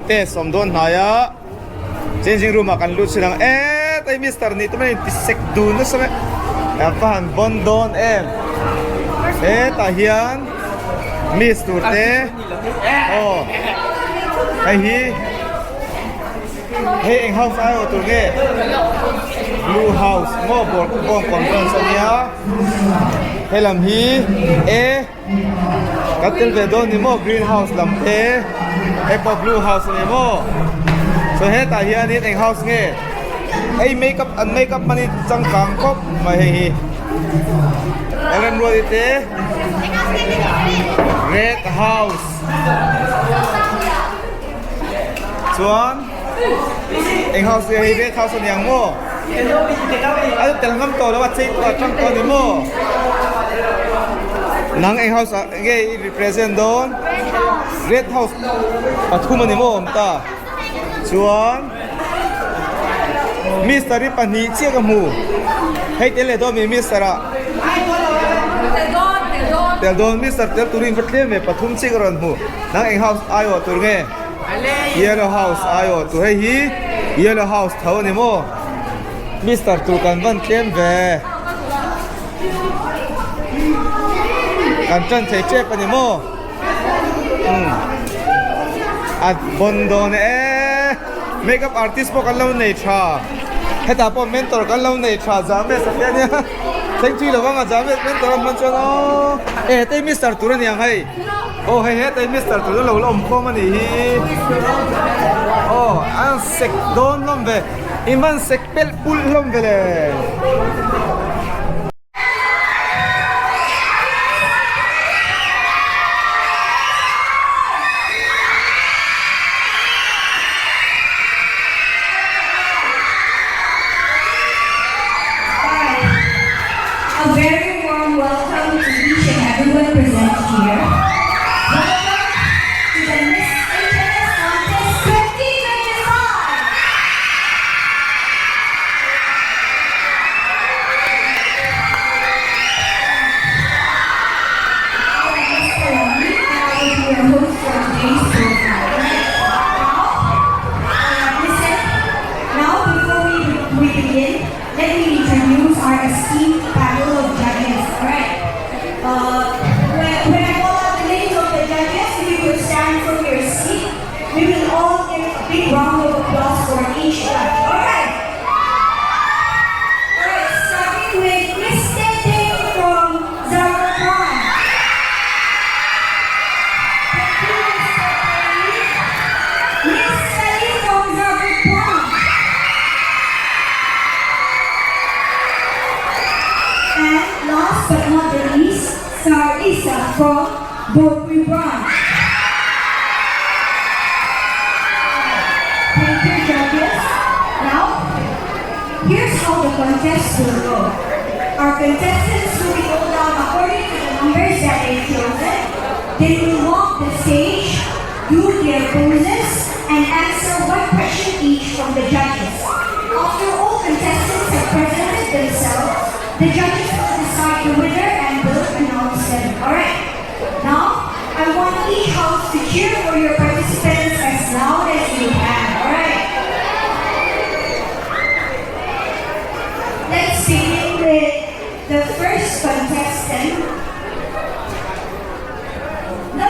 te som don haya changing room akan lut silang tay mister ni to man tisek dun na sa apan bondon ta hian miss turte ai hi eng house ayo tur nge blue house mo bor bong conference ania helam hi katil vedon ni mo green house lam po blue house ni mo so ta hian ni eng house nge ai makeup mani chang kang kop mai hi eren ro ite red house chuan eng house hi red house ni ang mo ai telangam to la chei chang to ni mo nang eng house nge represent don red house pathum ni mo ta chuan Misteri pani cia kamu, hei tele do mi mistera. Teldon mister tel turin vertlem me pathum cia karan mu. Nang eng house ayo turge. Yellow house ayo tu hei hi yellow house thau ni mo. Mister tu kan van tlem ve. Kan chan chei che pani mo. At bondon makeup artist po kan lau nei tha heta po mentor kan lau nei tha jame sakya nia thank you lawanga jame mentor man chono te mister turan yang hai hei te mister turan lo om ko mani hi an sek don lom ve iman sek pel pul lom vele Our contestants will be rolled down according to the numbers that they've chosen. They will walk the stage, do their poses, and answer one question each from the judges. After all contestants have presented themselves, the judges will decide the winner and will announce them. Alright, now I want each house to cheer for your participants as loud as you can. Alright? Let's begin with the first contestant. No,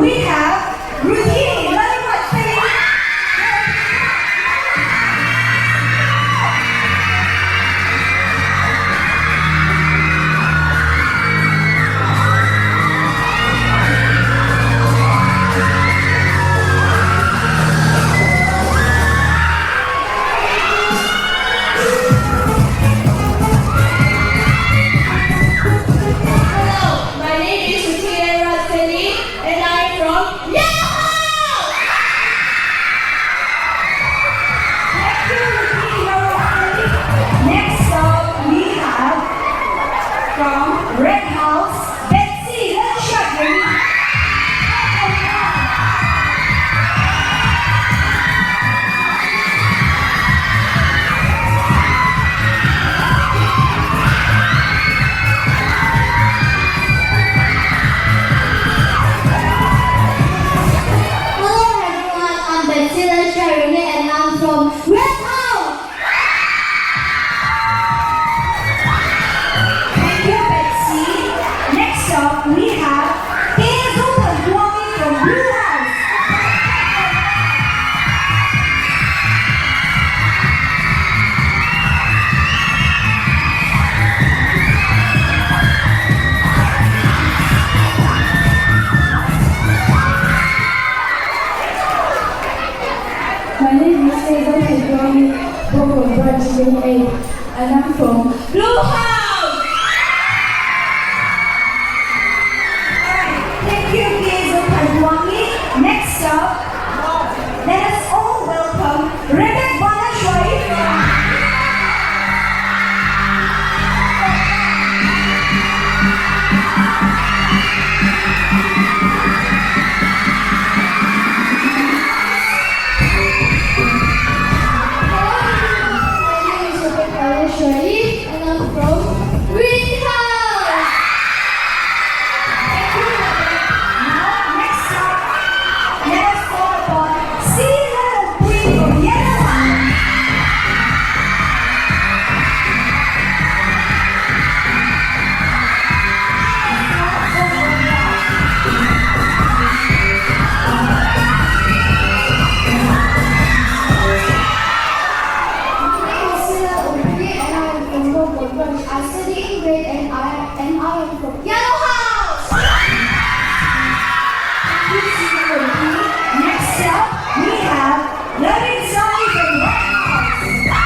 we have routine. Laliwat thei. Hello, my name is Thei, and I'm from Yahoo! Thank you, routine Laliwat thei. Next up, we have from Red House, Betsy. Let's shut him. Hello everyone, I'm Betsy and I'm from Red House! Thank you, Betsy. Next up, we have Hazel and Wally from Blue House. My name is Hazel from Branch 8 and I'm from Blue House! Alright, thank you, Hazel and Wally. Next up, let us all welcome Rebecca Banashwai. My name is Rebecca and I'm from Green House! Thank you, Rebecca. Now, next up, let us call upon Sila and Queen from Yellow House. I study in grade and I am from Yellow House! Next up, we have Loving Sally from Red House.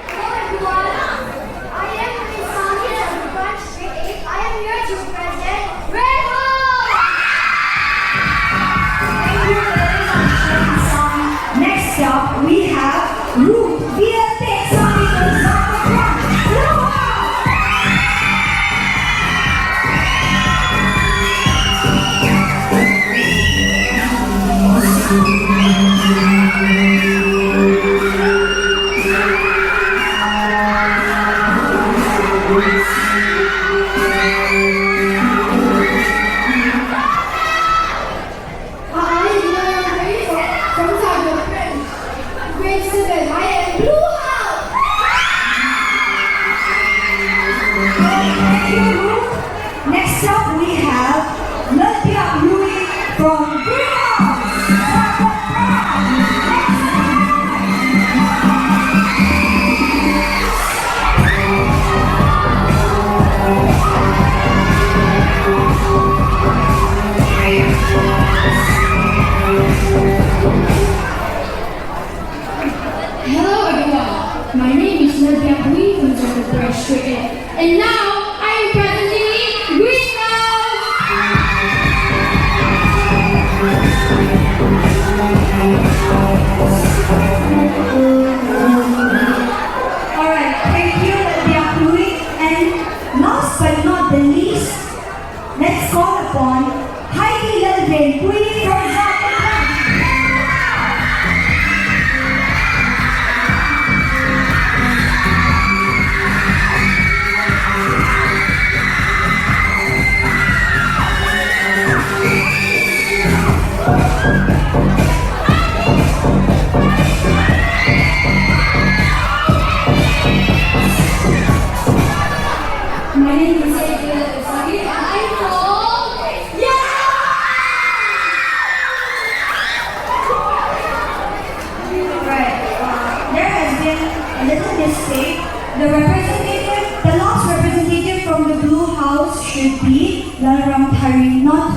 Hello everyone, I am Rizani from Branch 8. I am here to present Red House! Thank you very much, Loving Sally. Next up, we have Ruth via Texani from Zirlaiten. Blue House. I am from Zirlaiten. Grade 7. I am Blue House! Thank you, Ruth. Next up, we have Nadia Louis from Green House. Hello everyone, my name is Nadia from Branch 8 and now I am presenting Green Alright, thank you, Nadia Louis. And last but not the least, let's call upon Heidi Lelvin, Queen from Zirlaiten. a little mistake. The last representative from the blue house should be lawmawm thei, not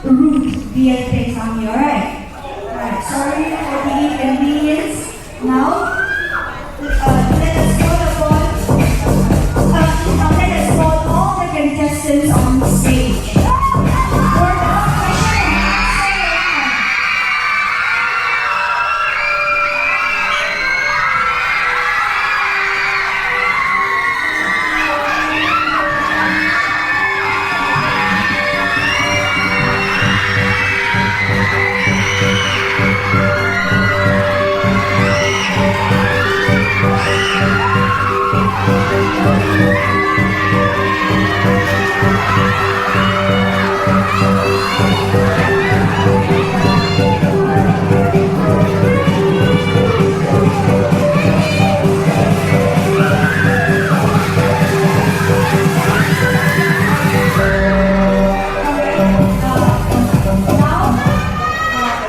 root via takkm, alright? Alright, sorry for the inconvenience. Now, let us call all the contestants on the stage. For the question and answer round.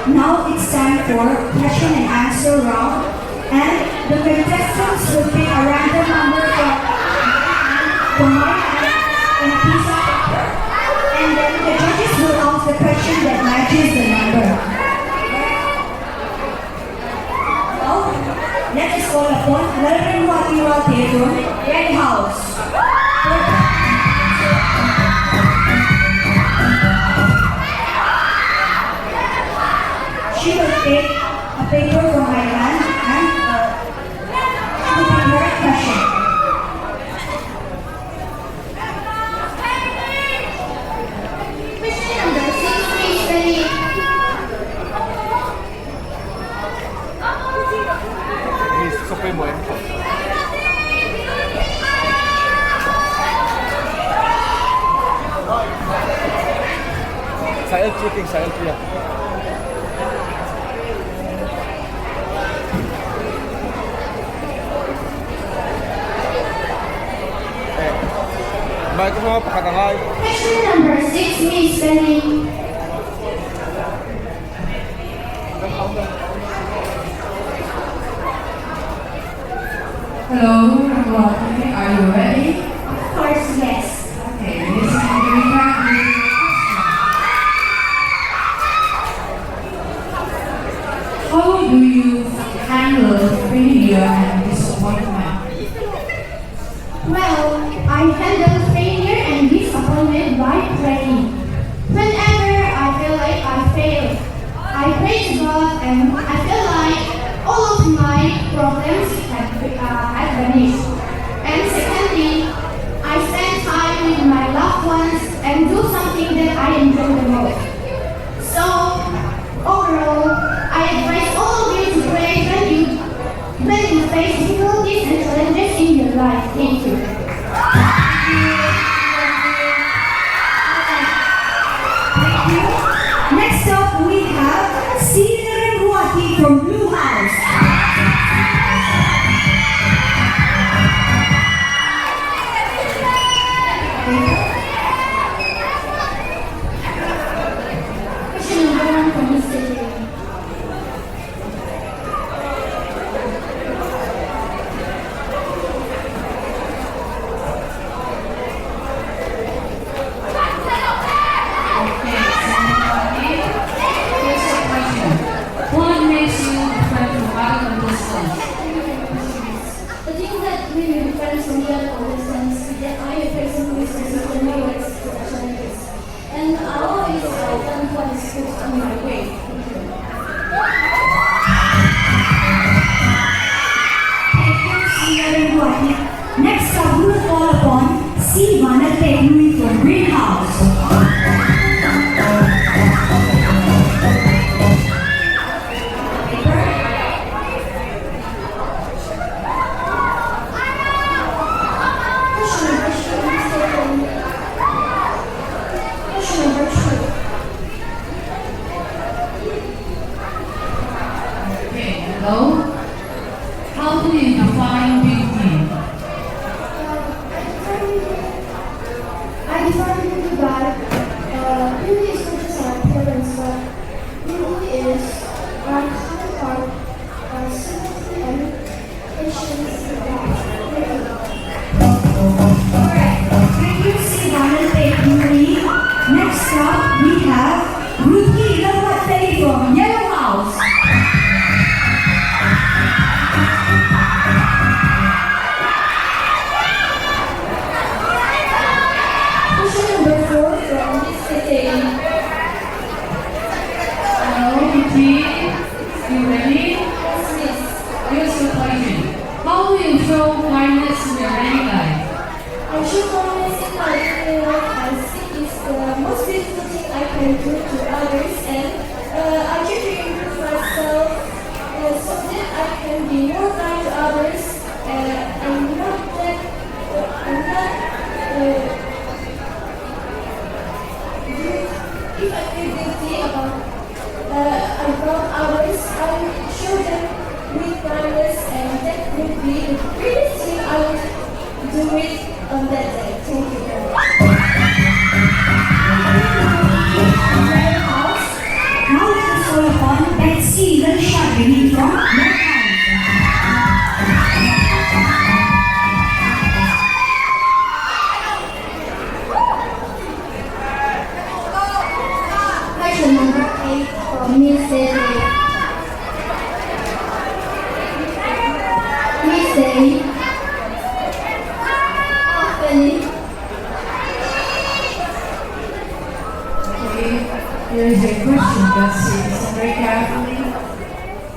Now it's time for question and answer round, and the contestants will pick a random number from my hand and a piece of paper, and then the judges will ask the question that matches the number. Now, let us call upon lawmawm Red House. She will take a paper from my hand and she will pick her question. Question number 6, please, ready? Miss, sopay mo eh. Sa LQ, King, sa LQ yan. Baik ko mga pakatangay. Question number 6, Miss Penny. Hello, everyone. Are you ready? Of course, yes. Okay, listen very carefully. How do you handle failure and disappointment? Well, I handle failure and disappointment by praying. Whenever I feel like I failed, I pray to God and I feel like all of my problems have vanished. And secondly, I spend time with my loved ones and do something that I enjoy the most. So, overall, I advise all of you to pray when you face difficulties and challenges in your life. Thank you. Thank you. Next up, we have Sirlaiten from Blue House. Question number 1 from Mr. J. Okay, here's the question. What makes you different from other contestants? The thing that made me different from the other contestants is that I am a person who is resistant to works to challenges. And I always done what is put on my way. Thank you, Sirlaiten. Next up, we will call upon takkm from Green House. Question number 2. Okay, hello. How do you define beauty? I define beauty by beauty is not just our appearance, but beauty is our kind heart, our sympathy and patience can do to others, and I try to improve myself so that I can be more kind to others. I'm not that if I feel guilty about others, I show them with kindness, and that would be the greatest thing I would do it on that day. Thank you very much. Now let us call upon Betsy Lenshabini from Question number 8 from Miss Day. Miss Day. Often. Okay, here is a question, Betsy. Listen very carefully.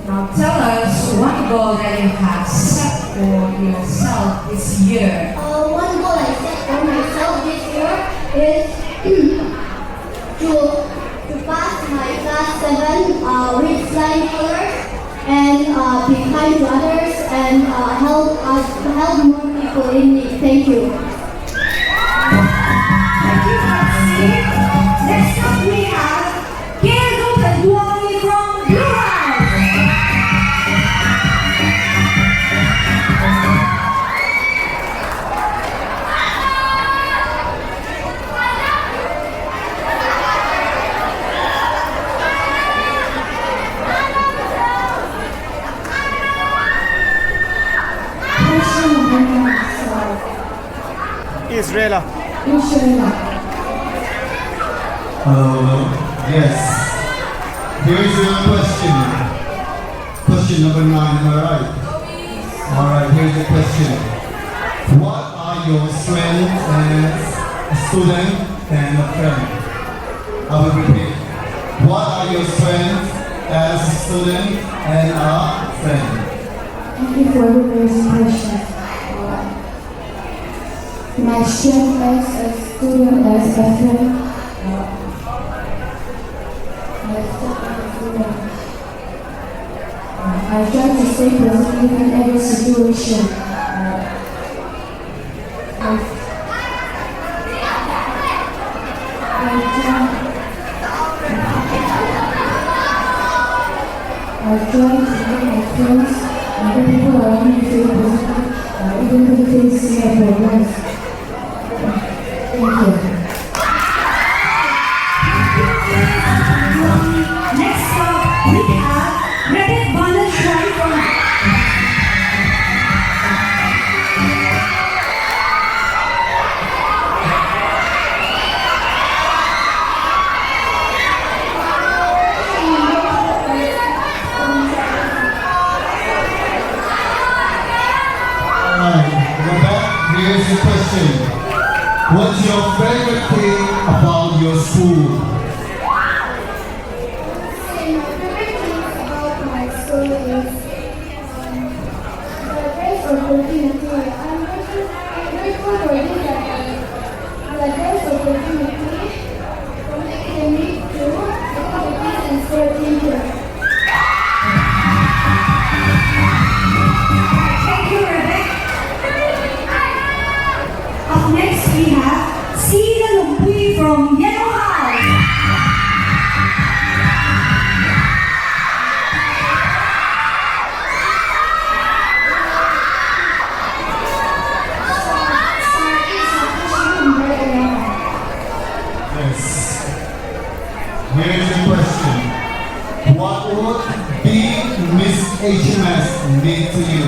Now tell us one goal that you have set for yourself this year. One goal I set for myself this year is to pass my class 7 with flying colors and be kind to others and help more people in need. Thank you. Thank you, Betsy. Next up we have Gail Duani from Blue House. Question number 9. Israela. Yes. Here's your question. Question number 9, am I right? Alright, here's the question. What are your strengths as a student and a friend? I will repeat. What are your strengths as a student and a friend? Thank you for the raising question. My strength as a student, as a friend, I try to stay positive in every situation. I try to make my friends and the people around me feel positive, even if they see my problems. Thank you. Next up we have Rebecca Balashwari from Alright, Rebecca, here's the question. What's your favorite thing about your school? My favorite thing about my school is the best opportunity. I'm grateful for this the best opportunity from academic to activities and sporting. Thank you, Rebecca. Up next we have Sina Lumpui from Yellow House. Yes. Here's the question. What would being Miss HMS mean to you?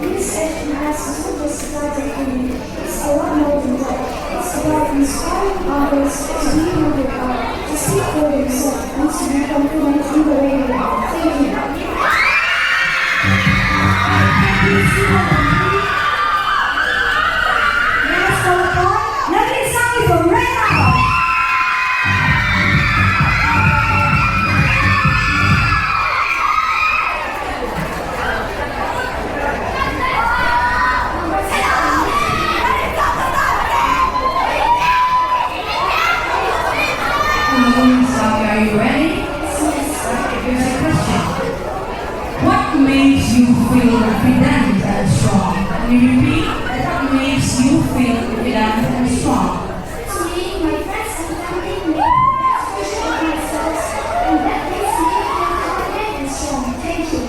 This HMS is not just about taking, it's a lot more than that. It's about inspiring others to be who they are, to speak for themselves, and to be confident in the way they are. Thank you. Let us call upon Navin Sami from Red House. makes you feel confident and strong? Can you repeat? What makes you feel confident and strong? To me, my friends and family make the best version of myself, and that makes me feel confident and strong. Thank you.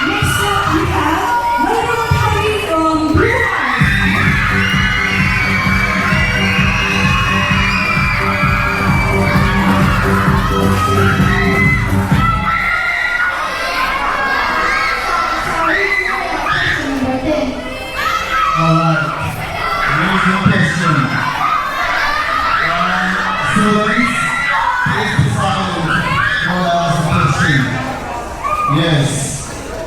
Next up, we have Madam Hari from Blue House. Number 10. Alright, here's the question. Students, please be silent while I ask the question. Yes,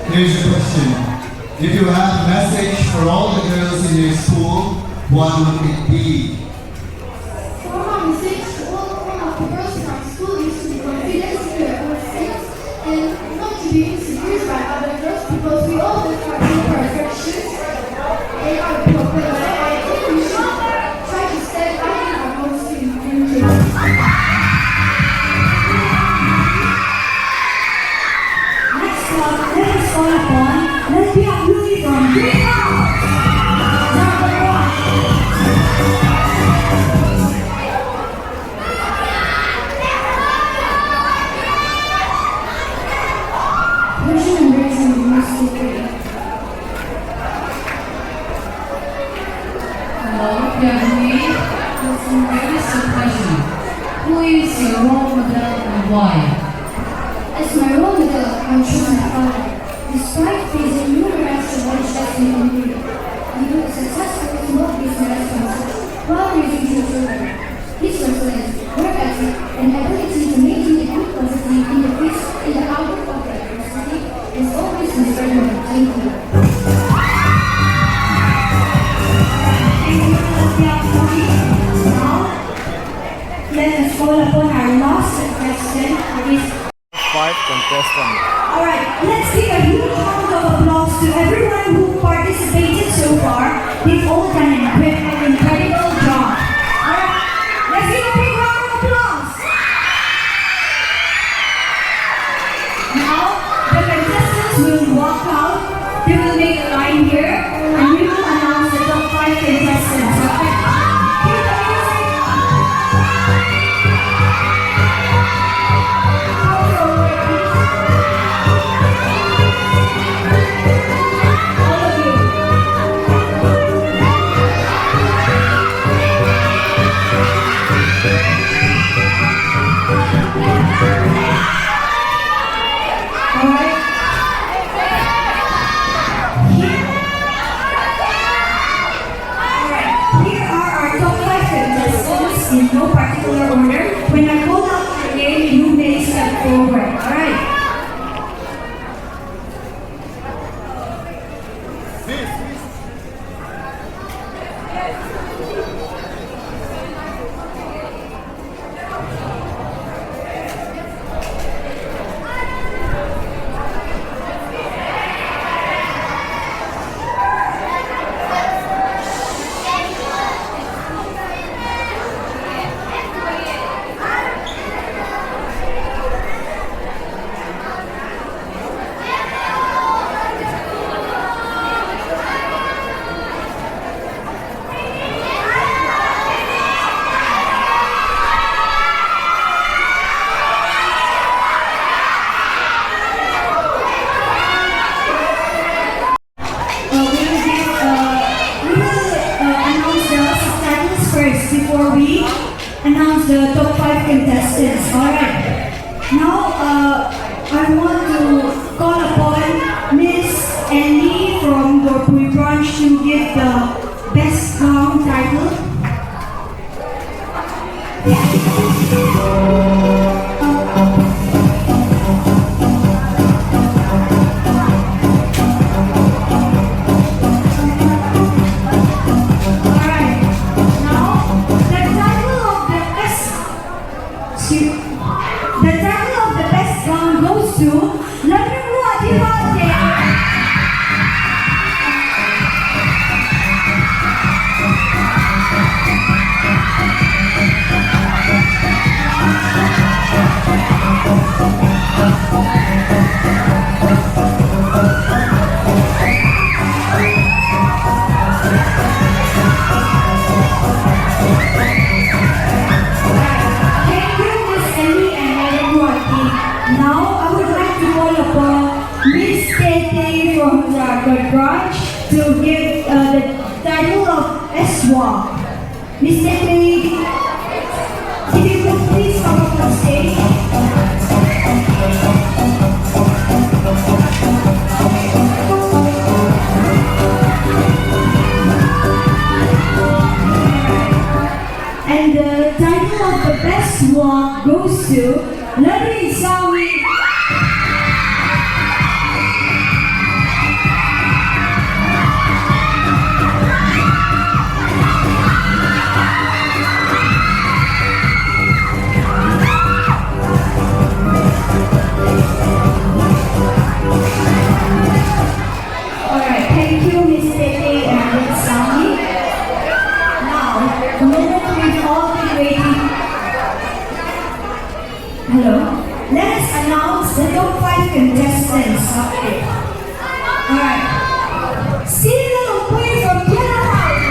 here's the question. If you have a message for all the girls in your school, what would it be? For my message to all of the girls in our school is to be confident in their own skills and not to be insecure by other girls because we all have our own perfections and our problems. So I think we should try to stand up in our own skin. Thank you. Next up, let us call upon Lesbia Louie from Green House. Number 1. Version and reason of most people. Hello, Yahweh. Here is the question. Who is your role model and why? As my role model, I choose my father. Despite facing numerous challenges in community, he was successful in small business concepts while raising two children. His resilience, work ethic, and ability to maintain a good quality in the face in the outlook of adversity is always inspiring. Thank you. Thank you, Lesbia Louie. Now, let us call upon our last contestant. It is 5 contestants. Alright, let's give a huge round of applause to everyone who participated so far. They've all done an incredible job. Alright, let's give a big round of applause. Now, the contestants will walk out. They will make a line here, and we will announce the top 5 contestants. Okay? Cue the music. Come forward, please. All of you. Alright. Here are our top 5 contestants in no particular order. When I call out your name, you may step forward. Alright. First, before we announce the top 5 contestants. Alright. Now, I want to call upon Miss Andy from Gorpui branch to give the best gown title. Alright. Now, the title of the best gown goes to lawmawm. Now, I would like to call upon Miss Tete from the branch to give the title of SWA. Miss Tete, if you could please come up on stage. And the title of the best walk goes to Lovely Sami. Alright, thank you, Miss Tete and Miss Sami. Now, the moment we've all been waiting. Hello. Let us announce the top 5 contestants. Okay. Alright. Sila Lupui from Yellow House.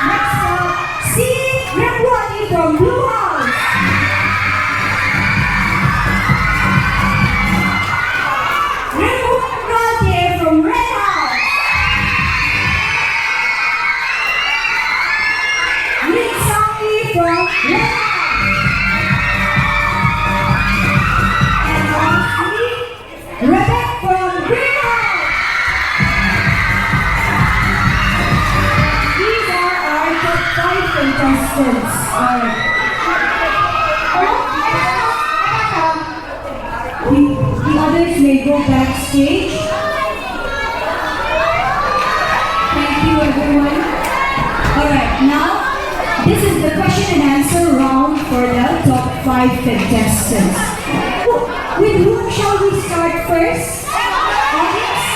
Next up, Si Ramwani from Blue House. Ramwani from Red House. Lee Sami from Red House. And lastly, Rebecca from Green House. These are our top 5 contestants. The others may go backstage. Thank you, everyone. Alright, now this is the question and answer round for the top 5 contestants. With whom shall we start first? Audience?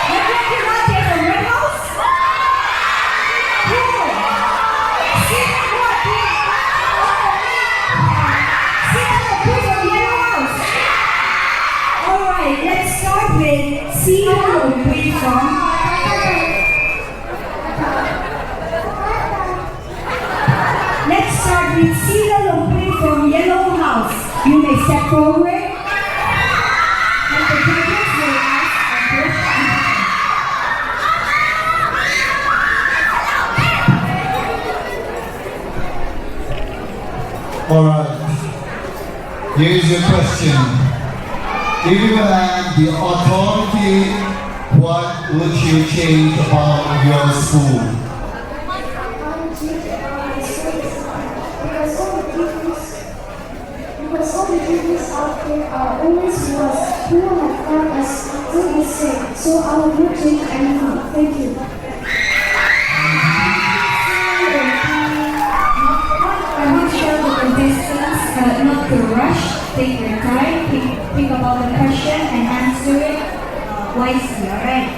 Rebecca from Red House? Who? Sila Lupui from Yellow House. Alright, let's start with Sila Lupui from Let's start with Sila Lupui from Yellow House. You may step forward. And the judges will ask a question. Alright. Here's your question. If you had the authority, what would you change about your school? Because all the teachers out there are always was who have taught us what they say, so I will not change anything. Thank you. I want to tell the contestants not to rush, take your time, think about the question and answer it wisely, alright?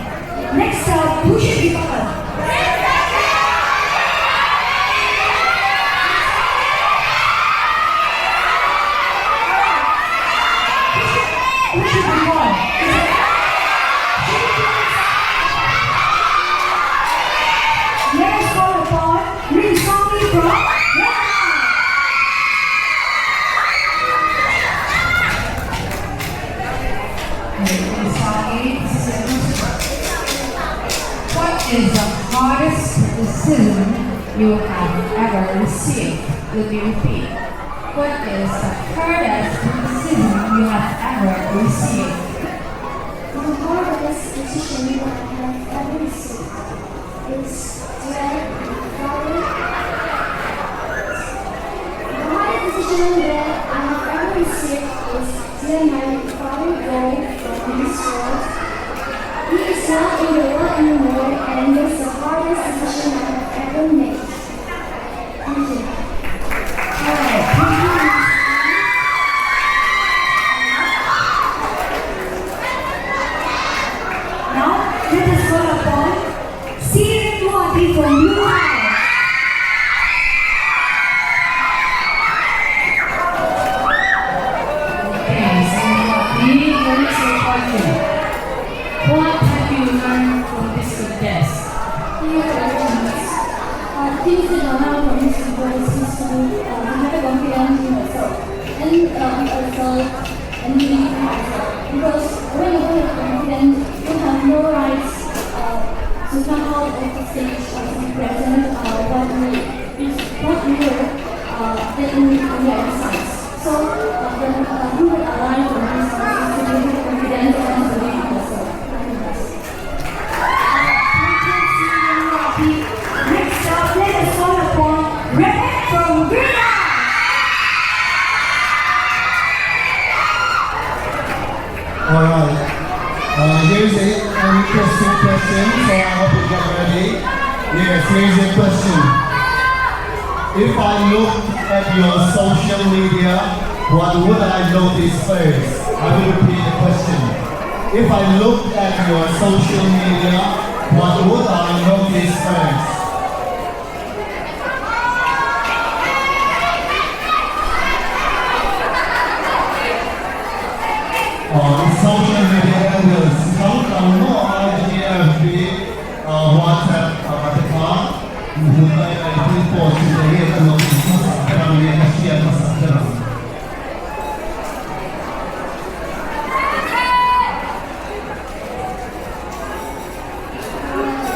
Next up, who should be called? Who should be called? Let us call upon Rin Sami from Red What is the hardest criticism you have ever received? Let me repeat. What is the hardest criticism you have ever received? The hardest decision that I have ever received is DAY-4b. The hardest decision that I have ever received is DAY-4b going from this world. He is not in the world anymore, and it's the hardest decision I have ever made. Thank you. Alright, thank you. Now, let us call upon Si Ramwani from Blue House. Okay, so what is your question? What have you learned from this contest? have a confidence in yourself and believe in yourself. Because when you have confidence, you have no rights to come out of the stage or to present what you that in your exercise. So then you will align with this to be confident and believe in yourself. Next up, let us call upon Rebecca from Greenland. Alright. Here's an interesting question, so I hope you get ready. Yes, here's a question. If I look at your social media, what would I notice first? I will repeat the question. If I look at your social media, what would I notice first? Social media handles takkm IGFB WhatsApp takkm mulai dari post dari kalau sekarang ni kasihan masalah.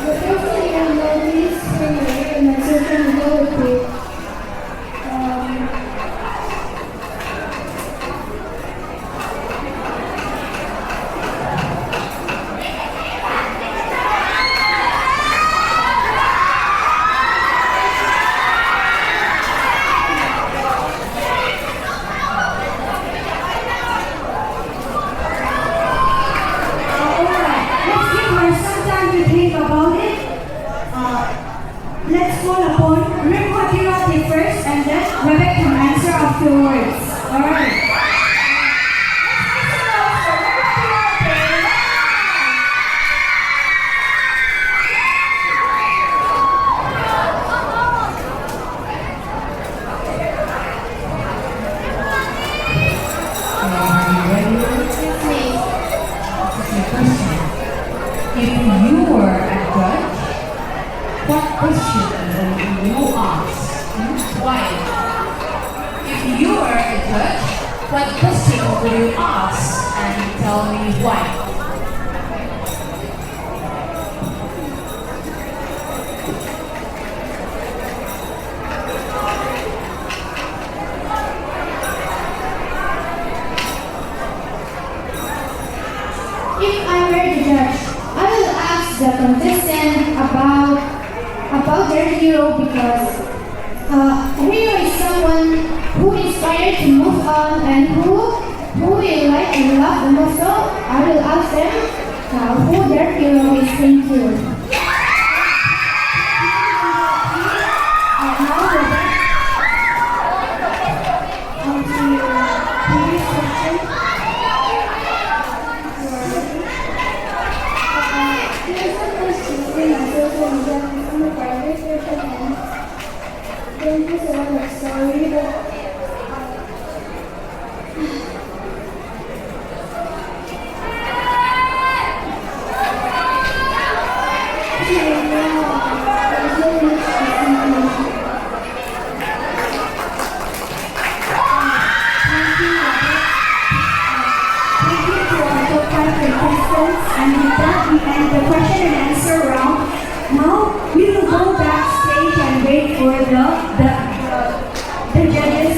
The first thing I noticed when I look at my social media would be Let's call upon Rebecca first and then Rebecca can answer afterwards. Alright. If you were a judge, what question would you ask? Why? If you were a judge, what question would you ask and tell me why? If I were the judge, I will ask the contestant about their hero because a hero is someone who inspired to move on and who will like and love the most. So I will ask them who their hero is. Thank you. Now Rebecca. On to your previous question. Here's a question in my social media from a private version and don't use a lot of story, but And with that, we end the question and answer round. Now, we will go backstage and wait for the judges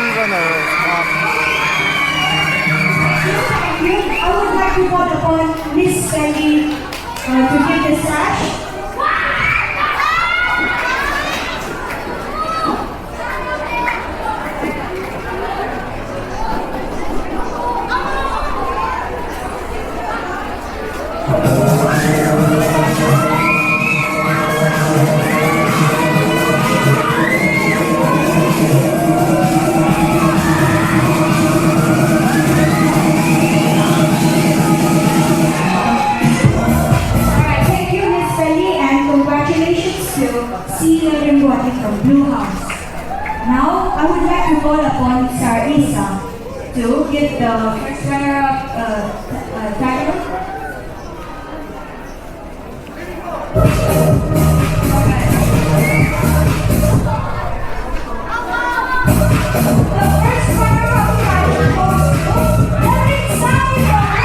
runners. I would like to call upon Miss Sandy to give the sash. From Blue House. Now, I would like to call upon Sir Isa to give the first runner-up title. The first runner-up title goes to Eric Simon.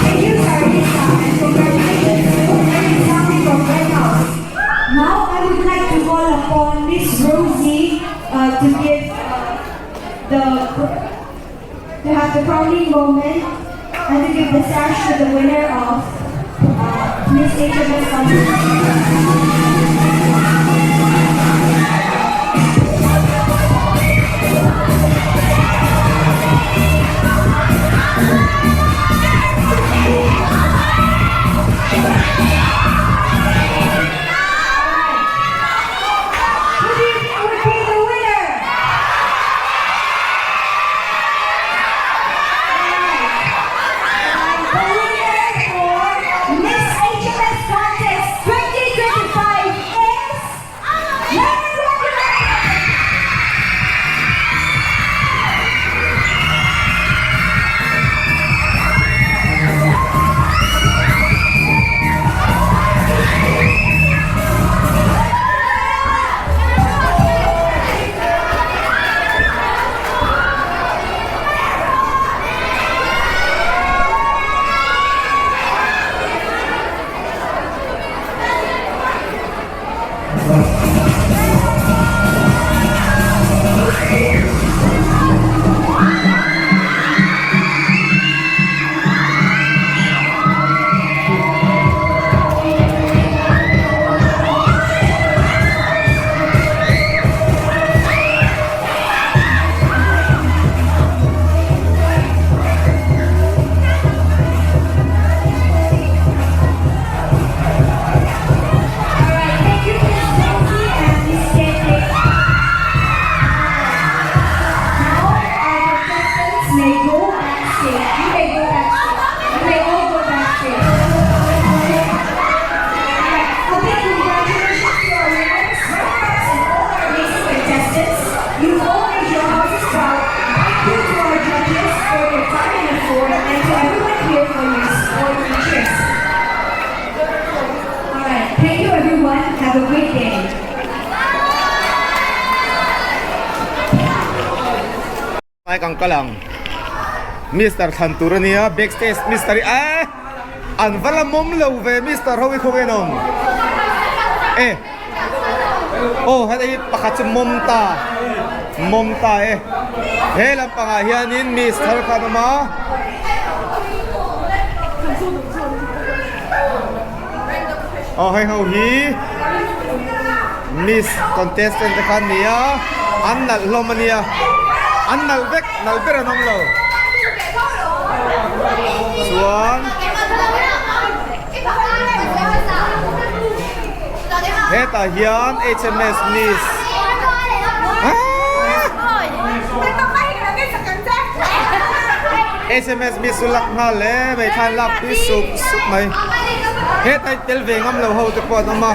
Thank you, Sarisa, and congratulations to Eric Simon from Red House. Now, I would like to call upon Miss Rosie to give to have the crowning moment and to give the sash to the winner of Miss HMS Who do you think would be the winner? The winner for Miss HMS Contest 2025 is... Have a great day. Ay kang kalang Mr. Santurania backstage Mr. Anvala mom love Mr. Howie Kogenom oh hadi pakatsim momta helang pangahianin Mr. Kanama oh hay hi Miss contestant kan niya annal lomania annal bek nalbera nomlo suan heta hian HMS Miss HMS Miss sulak ngale mai than lap pi sup mai heta tel ve ngam lo ho te po nama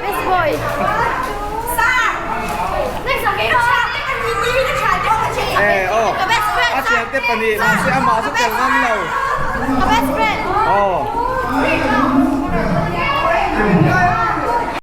Best boy. oh. te pani ma se ama sa tel ngam lo